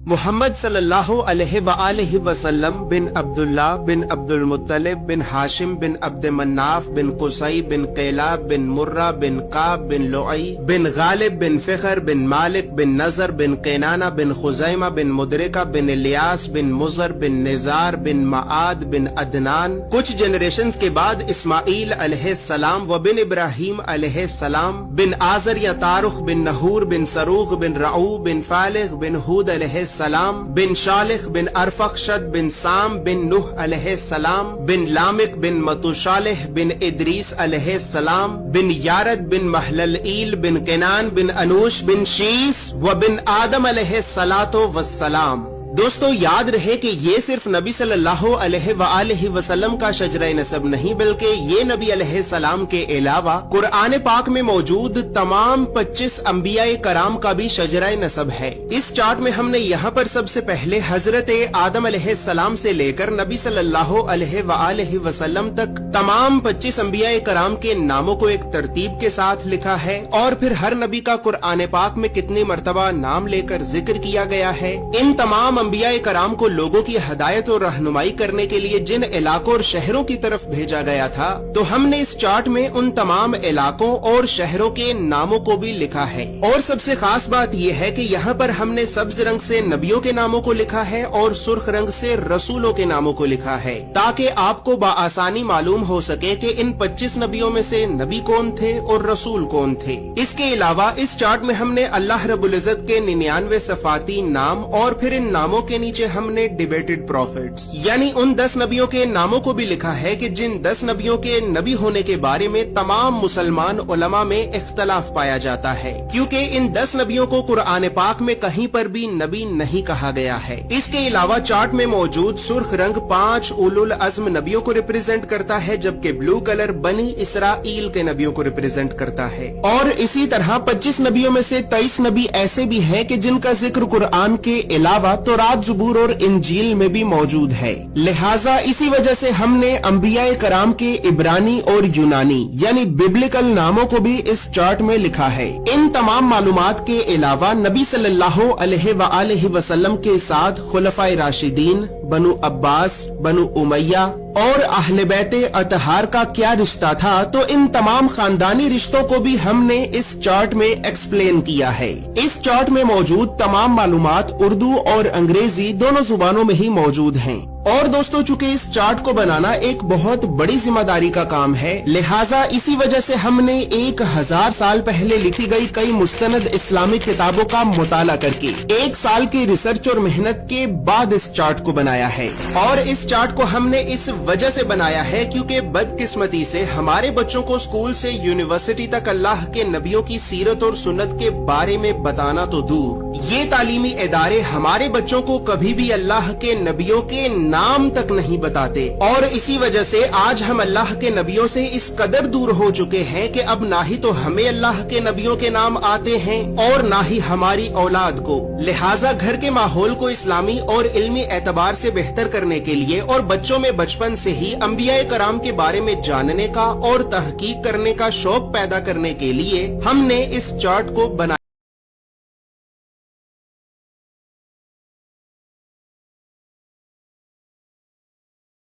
محمد صلی اللہ علیہ وآلہ وسلم بن عبداللہ بن عبد المطلب بن ہاشم بن عبد مناف بن قصی بن قیلاب بن مرہ بن قاب بن لعی بن غالب بن فخر بن مالک بن نظر بن قینانہ بن خزیمہ بن مدرکہ بن الیاس بن مزر بن نزار بن معاد بن عدنان۔ کچھ جنریشنز کے بعد اسماعیل علیہ السلام و بن ابراہیم علیہ السلام بن آزر یا تارخ بن نحور بن سروغ بن رعو بن فالغ بن ہود علیہ السلام بن شالخ بن ارفخشد بن سام بن نوح علیہ السلام بن لامک بن متوشالح بن ادریس علیہ السلام بن یارد بن محللئیل بن کنان بن انوش بن شیس و بن آدم علیہ السلام۔ دوستو یاد رہے کہ یہ صرف نبی صلی اللہ علیہ وآلہ وسلم کا شجرہ نسب نہیں بلکہ یہ نبی علیہ السلام کے علاوہ قرآن پاک میں موجود تمام 25 انبیاء کرام کا بھی شجرہ نسب ہے۔ اس چارٹ میں ہم نے یہاں پر سب سے پہلے حضرت آدم علیہ السلام سے لے کر نبی صلی اللہ علیہ وآلہ وسلم تک تمام 25 انبیاء کرام کے ناموں کو ایک ترتیب کے ساتھ لکھا ہے، اور پھر ہر نبی کا قرآن پاک میں کتنی مرتبہ نام لے کر ذکر کیا گیا ہے۔ ان تمام انبیاء کرام کو لوگوں کی ہدایت اور رہنمائی کرنے کے لیے جن علاقوں اور شہروں کی طرف بھیجا گیا تھا، تو ہم نے اس چارٹ میں ان تمام علاقوں اور شہروں کے ناموں کو بھی لکھا ہے۔ اور سب سے خاص بات یہ ہے کہ یہاں پر ہم نے سبز رنگ سے نبیوں کے ناموں کو لکھا ہے اور سرخ رنگ سے رسولوں کے ناموں کو لکھا ہے، تاکہ آپ کو بآسانی معلوم ہو سکے کہ ان 25 نبیوں میں سے نبی کون تھے اور رسول کون تھے۔ اس کے علاوہ اس چارٹ میں ہم نے اللہ رب العزت کے 99 صفاتی نام اور پھر ان ناموں کے نیچے ہم نے ڈیبیٹڈ پروفیٹس یعنی ان 10 نبیوں کے ناموں کو بھی لکھا ہے کہ جن 10 نبیوں کے نبی ہونے کے بارے میں تمام مسلمان علماء میں اختلاف پایا جاتا ہے، کیونکہ ان 10 نبیوں کو قرآن پاک میں کہیں پر بھی نبی نہیں کہا گیا ہے۔ اس کے علاوہ چارٹ میں موجود سرخ رنگ 5 اولو العزم نبیوں کو ریپرزینٹ کرتا ہے، جبکہ بلو کلر بنی اسرائیل کے نبیوں کو ریپرزینٹ کرتا ہے۔ اور اسی طرح 25 نبیوں میں سے 23 نبی ایسے بھی ہیں کہ جن کا ذکر قرآن کے علاوہ تورات، زبور اور انجیل میں بھی موجود ہے۔ لہٰذا اسی وجہ سے ہم نے انبیاء کرام کے عبرانی اور یونانی یعنی ببلکل ناموں کو بھی اس چارٹ میں لکھا ہے۔ ان تمام معلومات کے علاوہ نبی صلی اللہ علیہ وآلہ وسلم کے ساتھ خلفائے راشدین، بنو عباس، بنو امیہ اور اہل بیت اطہار کا کیا رشتہ تھا، تو ان تمام خاندانی رشتوں کو بھی ہم نے اس چارٹ میں ایکسپلین کیا ہے۔ اس چارٹ میں موجود تمام معلومات اردو اور انگریزی دونوں زبانوں میں ہی موجود ہیں۔ اور دوستو چونکہ اس چارٹ کو بنانا ایک بہت بڑی ذمہ داری کا کام ہے، لہٰذا اسی وجہ سے ہم نے 1000 سال پہلے لکھی گئی کئی مستند اسلامی کتابوں کا مطالعہ کر کے 1 سال کی ریسرچ اور محنت کے بعد اس چارٹ کو بنایا ہے۔ اور اس چارٹ کو ہم نے اس وجہ سے بنایا ہے کیونکہ بدقسمتی سے ہمارے بچوں کو اسکول سے یونیورسٹی تک اللہ کے نبیوں کی سیرت اور سنت کے بارے میں بتانا تو دور، یہ تعلیمی ادارے ہمارے بچوں کو کبھی بھی اللہ کے نبیوں کے نام تک نہیں بتاتے، اور اسی وجہ سے آج ہم اللہ کے نبیوں سے اس قدر دور ہو چکے ہیں کہ اب نہ ہی تو ہمیں اللہ کے نبیوں کے نام آتے ہیں اور نہ ہی ہماری اولاد کو۔ لہٰذا گھر کے ماحول کو اسلامی اور علمی اعتبار سے بہتر کرنے کے لیے اور بچوں میں بچپن سے ہی انبیاء کرام کے بارے میں جاننے کا اور تحقیق کرنے کا شوق پیدا کرنے کے لیے ہم نے اس چارٹ کو بنایا۔